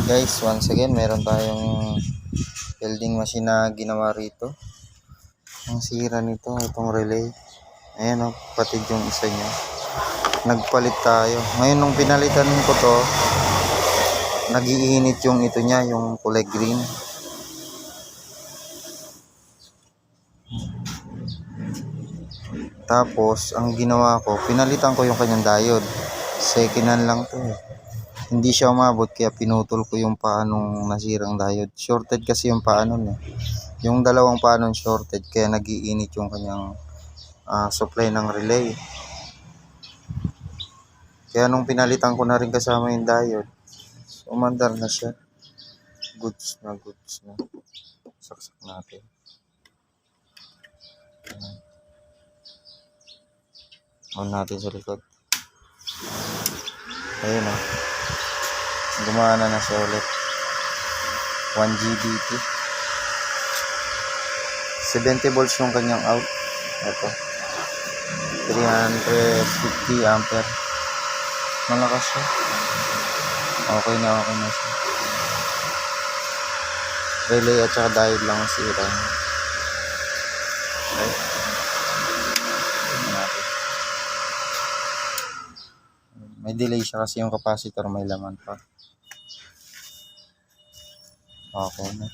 Guys, once again, meron tayong welding machine na ginawa rito. Ang sira nito, itong relay. Ayan o, patid yung isa niya. Nagpalit tayo. Ngayon, nung pinalitan ko to, nag-iinit yung ito niya, yung kulay green. Tapos, ang ginawa ko, pinalitan ko yung kanyang diode. Second hand lang to eh. Hindi siya umabot kaya pinutol ko yung paanong nasirang diode. Shorted kasi yung paanon eh. Yung dalawang paanon shorted kaya nagiinit yung kanyang supply ng relay. Kaya nung pinalitan ko na rin kasama yung diode, umandar na siya. Goods na. Saksak natin. On natin sa likod. Ayun o. Gumana na siya ulit. 1 GBP. 70 volts yung kanyang out. Ito. 350 ampere. Malakas siya. Okay na siya. Relay at saka diode lang ang sira. Okay. May delay siya kasi yung capacitor may laman pa. Okay na.